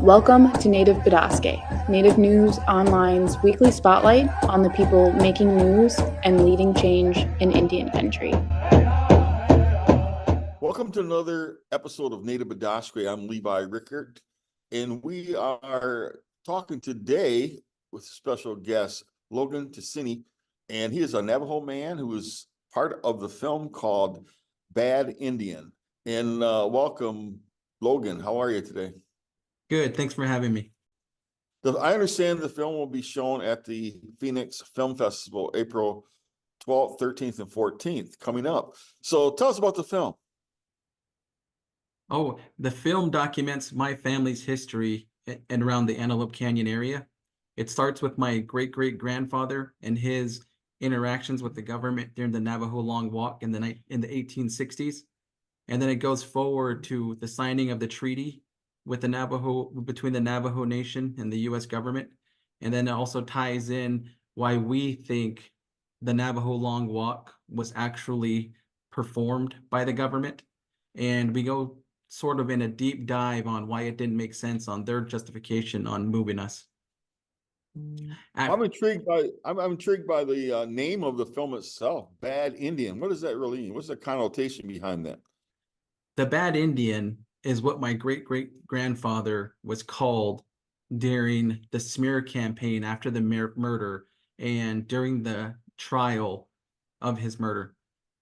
Welcome to Native Bidaské, Native News Online's weekly spotlight on the people making news and leading change in Indian country. Welcome to another episode of Native Bidaské. I'm Levi Rickert, and we are talking today with special guest Logan Tsinigine, and he is a Navajo man who is part of the film called Bad Indian. And welcome, Logan. How are you today? Good. Thanks for having me. I understand the film will be shown at the Phoenix Film Festival, April 12th, 13th, and 14th coming up. So tell us about the film. Oh, the film documents my family's history and around the Antelope Canyon area. It starts with my great-great-grandfather and his interactions with the government during the Navajo Long Walk in the 1860s. And then it goes forward to the signing of the treaty with the Navajo, between the Navajo Nation and the U.S. government. And then it also ties in why we think the Navajo Long Walk was actually performed by the government. And we go sort of in a deep dive on why it didn't make sense on their justification on moving us. I'm intrigued by the name of the film itself, Bad Indian. What does that really mean? What's the connotation behind that? The Bad Indian is what my great-great-grandfather was called during the smear campaign after the murder and during the trial of his murder.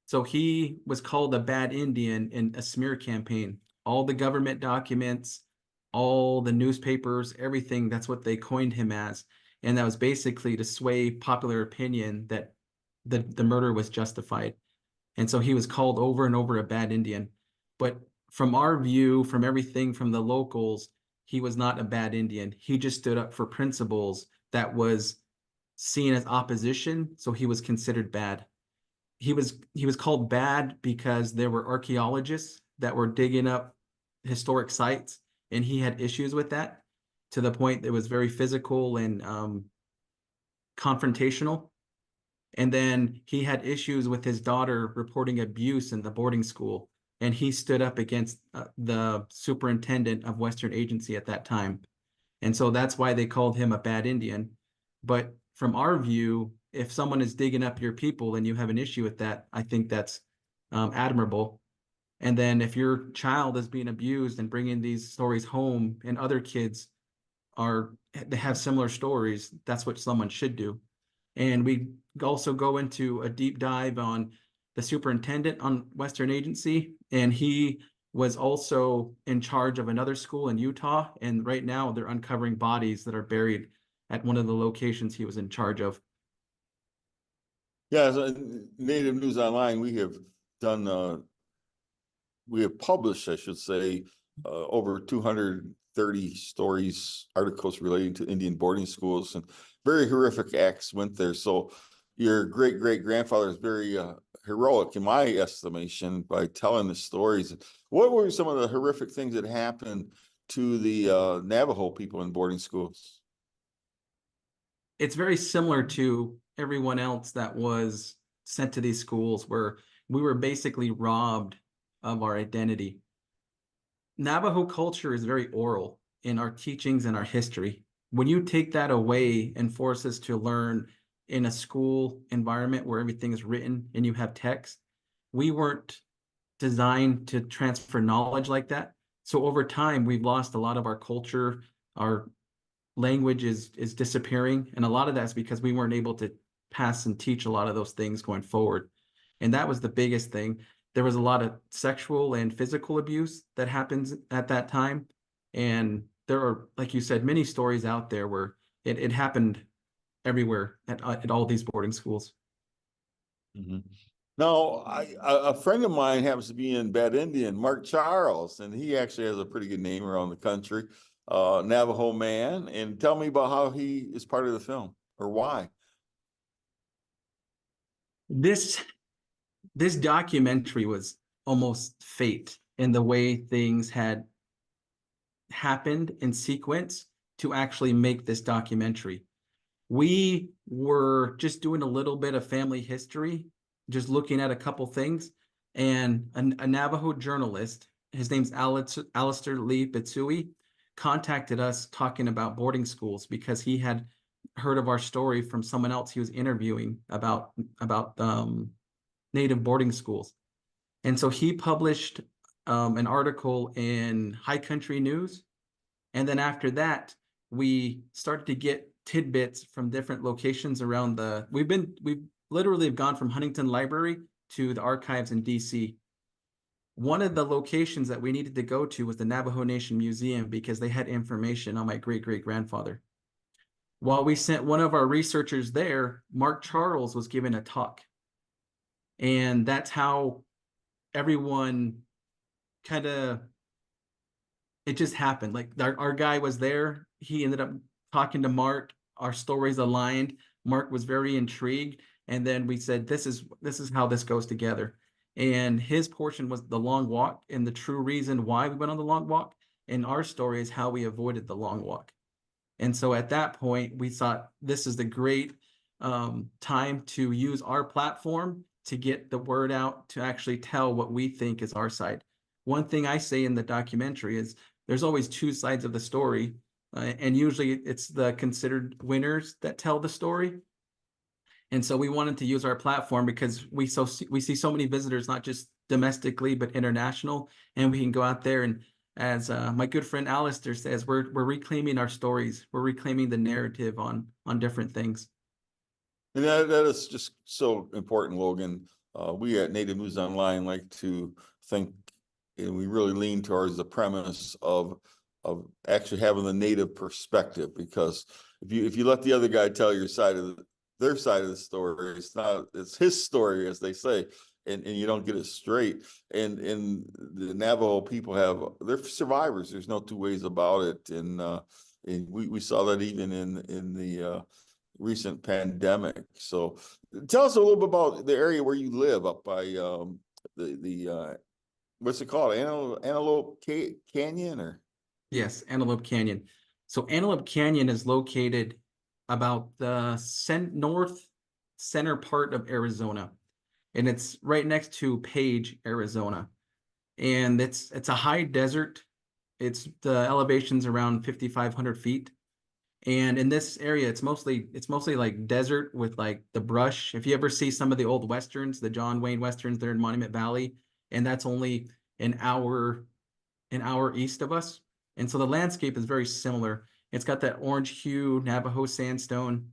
So he was called a bad Indian in a smear campaign. All the government documents, all the newspapers, everything, that's what they coined him as. And that was basically to sway popular opinion that the murder was justified. And so he was called over and over a bad Indian. But from our view, from everything from the locals, he was not a bad Indian. He just stood up for principles that was seen as opposition, so he was considered bad. He was called bad because there were archaeologists that were digging up historic sites, and he had issues with that to the point that it was very physical and confrontational. And then he had issues with his daughter reporting abuse in the boarding school, and he stood up against the superintendent of Western Agency at that time. And so that's why they called him a bad Indian. But from our view, if someone is digging up your people and you have an issue with that, I think that's admirable. And then if your child is being abused and bringing these stories home and other kids they have similar stories, that's what someone should do. And we also go into a deep dive on the superintendent on Western Agency, and he was also in charge of another school in Utah. And right now they're uncovering bodies that are buried at one of the locations he was in charge of. Yeah, so Native News Online, we have published, I should say, over 230 stories, articles relating to Indian boarding schools, and very horrific acts went there. So your great-great-grandfather is very heroic in my estimation by telling the stories. What were some of the horrific things that happened to the Navajo people in boarding schools? It's very similar to everyone else that was sent to these schools, where we were basically robbed of our identity. Navajo culture is very oral in our teachings and our history. When you take that away and force us to learn in a school environment where everything is written and you have text, we weren't designed to transfer knowledge like that. So over time, we've lost a lot of our culture. Our language is disappearing. And a lot of that's because we weren't able to pass and teach a lot of those things going forward. And that was the biggest thing. There was a lot of sexual and physical abuse that happens at that time. And there are, like you said, many stories out there where it happened everywhere at all these boarding schools. Mm-hmm. Now, a friend of mine happens to be in Bad Indian, Mark Charles, and he actually has a pretty good name around the country, Navajo man. And tell me about how he is part of the film, or why. This documentary was almost fate in the way things had happened in sequence to actually make this documentary. We were just doing a little bit of family history, just looking at a couple things, and a Navajo journalist, his name's Alistair Lee Bitsui, contacted us talking about boarding schools because he had heard of our story from someone else he was interviewing about native boarding schools. And so he published an article in High Country News. And then after that, we started to get tidbits from different locations around we've literally have gone from Huntington Library to the archives in DC. One of the locations that we needed to go to was the Navajo Nation Museum because they had information on my great-great-grandfather. While we sent one of our researchers there, Mark Charles was giving a talk. And that's how everyone it just happened. Like our guy was there. He ended up talking to Mark. Our stories aligned. Mark was very intrigued. And then we said, this is how this goes together. And his portion was the long walk and the true reason why we went on the long walk. And our story is how we avoided the long walk. And so at that point, we thought this is the great time to use our platform to get the word out, to actually tell what we think is our side. One thing I say in the documentary is there's always two sides of the story. And usually it's the considered winners that tell the story. And so we wanted to use our platform because we see so many visitors, not just domestically, but international. And we can go out there and, as my good friend Alistair says, we're reclaiming our stories. We're reclaiming the narrative on different things. And that is just so important, Logan. We at Native News Online like to think, and we really lean towards the premise of actually having the Native perspective, because if you let the other guy tell their side of the story, it's his story, as they say, and you don't get it straight. And the Navajo people they're survivors. There's no two ways about it. And we saw that even in the recent pandemic. So tell us a little bit about the area where you live up by the what's it called? Antelope Canyon, or? Yes, Antelope Canyon. So Antelope Canyon is located about the north center part of Arizona, and it's right next to Page, Arizona. And it's a high desert. The elevation's around 5,500 feet. And in this area, it's mostly like desert with like the brush. If you ever see some of the old Westerns, the John Wayne Westerns, they're in Monument Valley, and that's only an hour east of us. And so the landscape is very similar. It's got that orange hue, Navajo sandstone,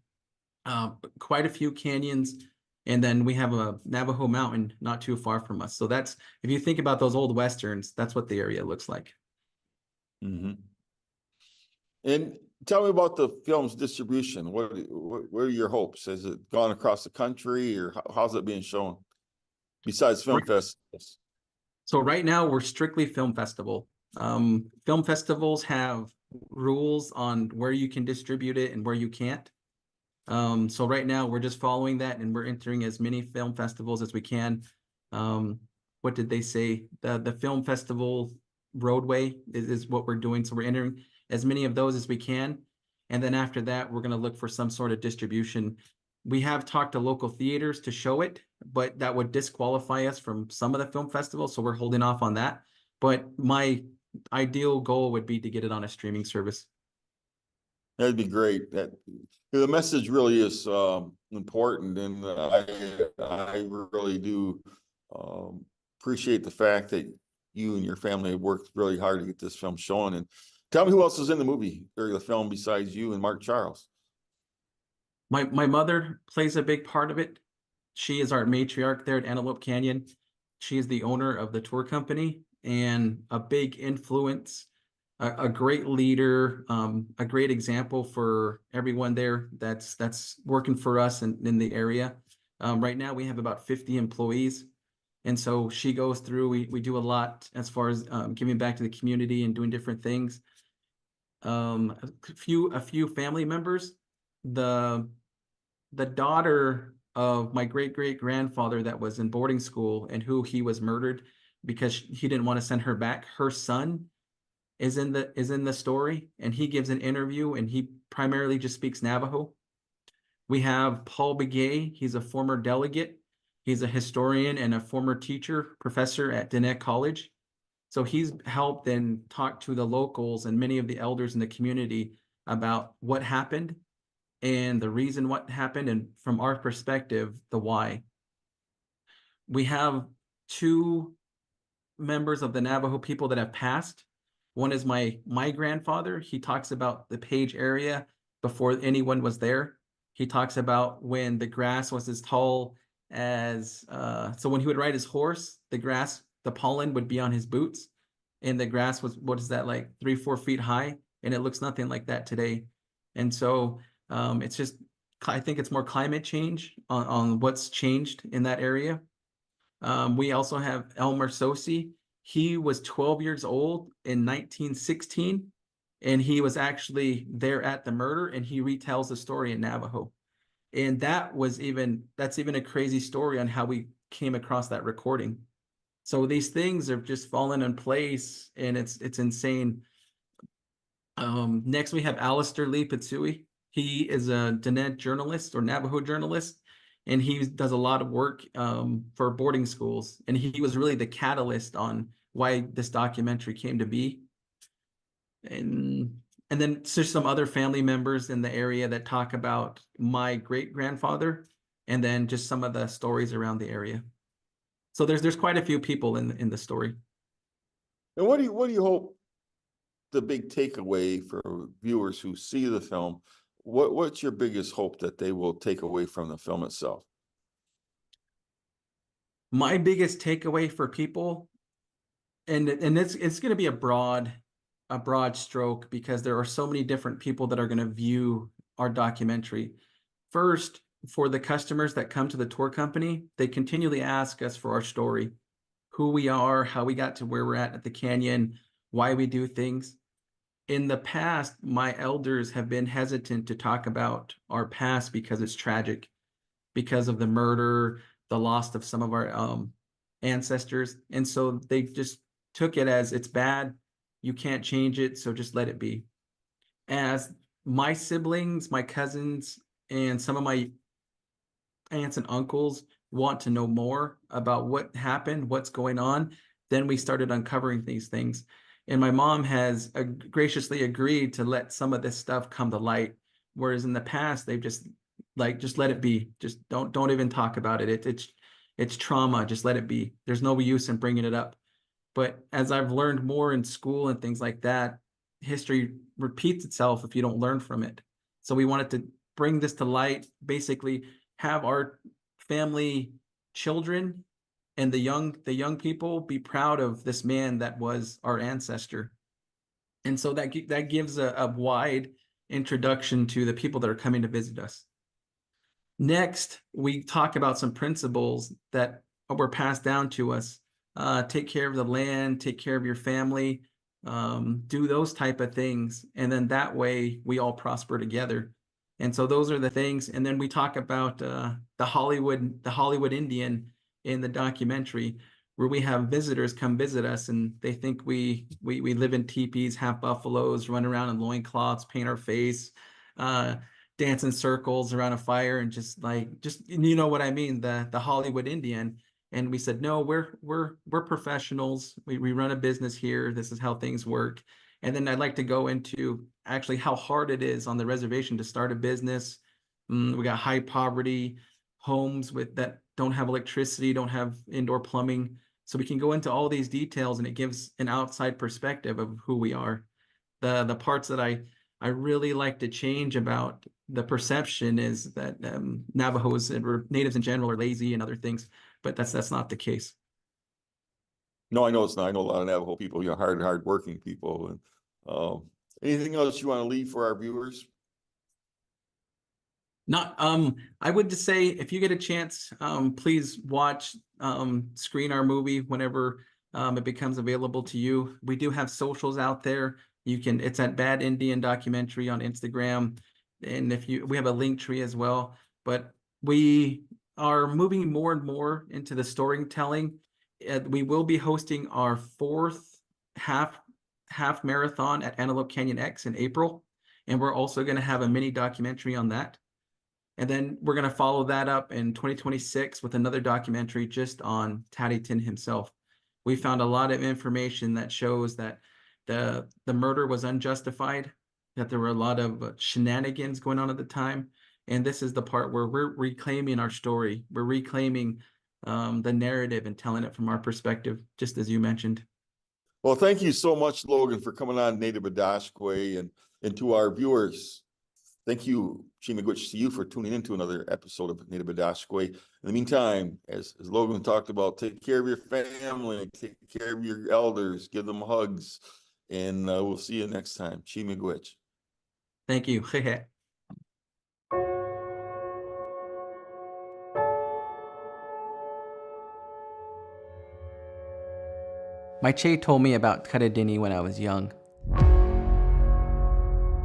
quite a few canyons. And then we have a Navajo mountain not too far from us. So if you think about those old Westerns, that's what the area looks like. Mm-hmm. And tell me about the film's distribution. What are your hopes? Has it gone across the country, or how's it being shown besides film festivals? So right now we're strictly film festival. Film festivals have rules on where you can distribute it and where you can't. So right now we're just following that, and we're entering as many film festivals as we can. What did they say? The film festival roadway is what we're doing. So we're entering as many of those as we can. And then after that, we're going to look for some sort of distribution. We have talked to local theaters to show it, but that would disqualify us from some of the film festivals. So we're holding off on that. But my ideal goal would be to get it on a streaming service. That'd be great. The message really is important, and I really do appreciate the fact that you and your family have worked really hard to get this film shown. And tell me who else is in the movie or the film besides you and Mark Charles. My mother plays a big part of it. She is our matriarch there at Antelope Canyon. She is the owner of the tour company and a big influence, a great leader, a great example for everyone there that's working for us in the area. Right now we have about 50 employees. And so she goes through, we do a lot as far as giving back to the community and doing different things. A few family members, the daughter of my great-great-grandfather that was in boarding school and who he was murdered because he didn't want to send her back. Her son is in the story, and he gives an interview, and he primarily just speaks Navajo. We have Paul Begay. He's a former delegate. He's a historian and a former professor at Diné College. So he's helped and talked to the locals and many of the elders in the community about what happened and the reason what happened, and from our perspective, the why. We have two members of the Navajo people that have passed. One is my grandfather. He talks about the Page area before anyone was there. He talks about when the grass was as tall as, so when he would ride his horse, the grass, the pollen would be on his boots, and the grass was, what is that, like 3-4 feet high, and it looks nothing like that today. And so it's just, I think it's more climate change on what's changed in that area. We also have Elmer Sosi. He was 12 years old in 1916, and he was actually there at the murder, and he retells the story in Navajo. And that's even a crazy story on how we came across that recording. So these things have just fallen in place, and it's insane. Next we have Alistair Lee Pitsui. He is a Diné journalist or Navajo journalist, and he does a lot of work for boarding schools. And he was really the catalyst on why this documentary came to be. And then there's some other family members in the area that talk about my great-grandfather, and then just some of the stories around the area. So there's quite a few people in the story. And what do you hope the big takeaway for viewers who see the film? What's your biggest hope that they will take away from the film itself? My biggest takeaway for people, and it's going to be a broad stroke, because there are so many different people that are going to view our documentary. First, for the customers that come to the tour company, they continually ask us for our story, who we are, how we got to where we're at the canyon, why we do things. In the past, my elders have been hesitant to talk about our past because it's tragic, because of the murder, the loss of some of our ancestors. And so they just took it as, it's bad, you can't change it, so just let it be. As my siblings, my cousins, and some of my aunts and uncles want to know more about what happened, what's going on, then we started uncovering these things. And my mom has graciously agreed to let some of this stuff come to light, whereas in the past they've just let it be. Just don't even talk about it. It's trauma. Just let it be. There's no use in bringing it up. But as I've learned more in school and things like that, history repeats itself if you don't learn from it. So we wanted to bring this to light, basically have our family children and the young people be proud of this man that was our ancestor. And so that gives a wide introduction to the people that are coming to visit us. Next, we talk about some principles that were passed down to us. Take care of the land, take care of your family, do those type of things. And then that way we all prosper together. And so those are the things. And then we talk about the Hollywood Indian in the documentary, where we have visitors come visit us and they think we live in teepees, have buffaloes, run around in loincloths, paint our face, dance in circles around a fire, and just you know what I mean, the Hollywood Indian. And we said, no, we're professionals. We run a business here. This is how things work. And then I'd like to go into actually how hard it is on the reservation to start a business. We got high poverty, homes that don't have electricity, don't have indoor plumbing. So we can go into all these details, and it gives an outside perspective of who we are. The parts that I really like to change about the perception is that Navajos or natives in general are lazy and other things, but that's not the case. No, I know it's not. I know a lot of Navajo people, hard working people. And anything else you want to leave for our viewers? Not, I would just say, if you get a chance, please watch, screen our movie whenever it becomes available to you. We do have socials out there. It's at Bad Indian Documentary on Instagram. And we have a link tree as well, but we are moving more and more into the storytelling. We will be hosting our 4th half marathon at Antelope Canyon X in April. And we're also going to have a mini documentary on that. And then we're going to follow that up in 2026 with another documentary just on Taadidiin himself. We found a lot of information that shows that the murder was unjustified, that there were a lot of shenanigans going on at the time. And this is the part where we're reclaiming our story. We're reclaiming the narrative and telling it from our perspective, just as you mentioned. Well, thank you so much, Logan, for coming on Native Bidaské, and to our viewers. Thank you, Chimigwich, to you for tuning into another episode of Native Bidaské. In the meantime, as Logan talked about, take care of your family, take care of your elders, give them hugs, and we'll see you next time. Chimigwich. Thank you. My Che told me about Taadidiin when I was young.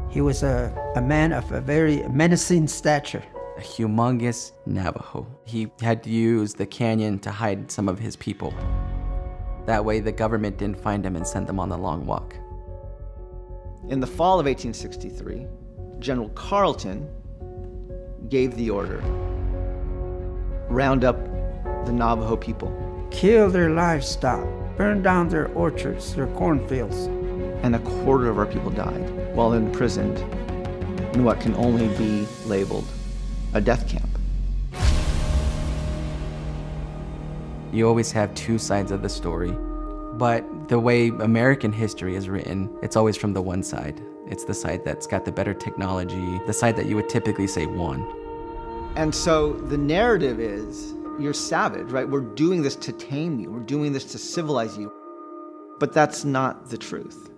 He was a man of a very menacing stature. A humongous Navajo. He had used the canyon to hide some of his people. That way the government didn't find him and send them on the long walk. In the fall of 1863, General Carleton gave the order, round up the Navajo people. Kill their livestock, burn down their orchards, their cornfields. And a quarter of our people died while imprisoned in what can only be labeled a death camp. You always have two sides of the story, but the way American history is written, it's always from the one side. It's the side that's got the better technology, the side that you would typically say won. And so the narrative is, you're savage, right? We're doing this to tame you. We're doing this to civilize you. But that's not the truth.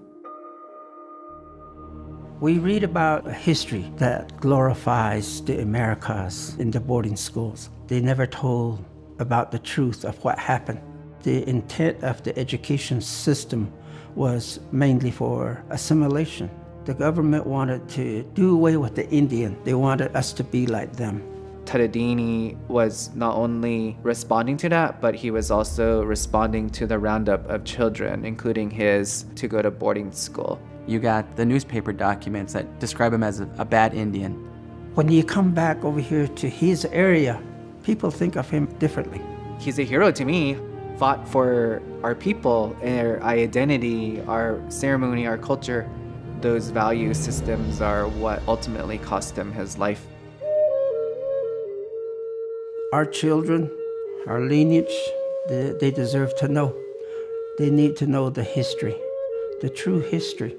We read about a history that glorifies the Americas in the boarding schools. They never told about the truth of what happened. The intent of the education system was mainly for assimilation. The government wanted to do away with the Indian. They wanted us to be like them. Taadidiin was not only responding to that, but he was also responding to the roundup of children, including his, to go to boarding school. You got the newspaper documents that describe him as a bad Indian. When you come back over here to his area, people think of him differently. He's a hero to me. Fought for our people, our identity, our ceremony, our culture. Those value systems are what ultimately cost him his life. Our children, our lineage, they deserve to know. They need to know the history, the true history,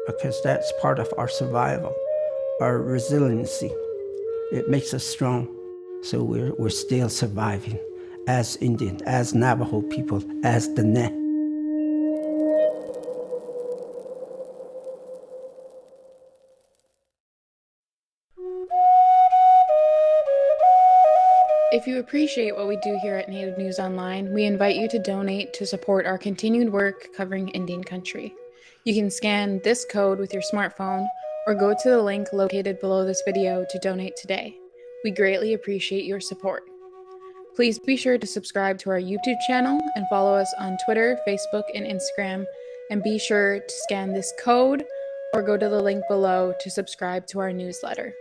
because that's part of our survival, our resiliency. It makes us strong, so we're still surviving as Indian, as Navajo people, as Diné. If you appreciate what we do here at Native News Online, we invite you to donate to support our continued work covering Indian country. You can scan this code with your smartphone or go to the link located below this video to donate today. We greatly appreciate your support. Please be sure to subscribe to our YouTube channel and follow us on Twitter, Facebook, and Instagram. And be sure to scan this code or go to the link below to subscribe to our newsletter.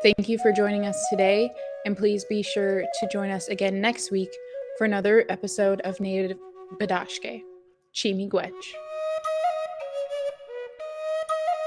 Thank you for joining us today, and please be sure to join us again next week for another episode of Native Bidaské. Chimigwech.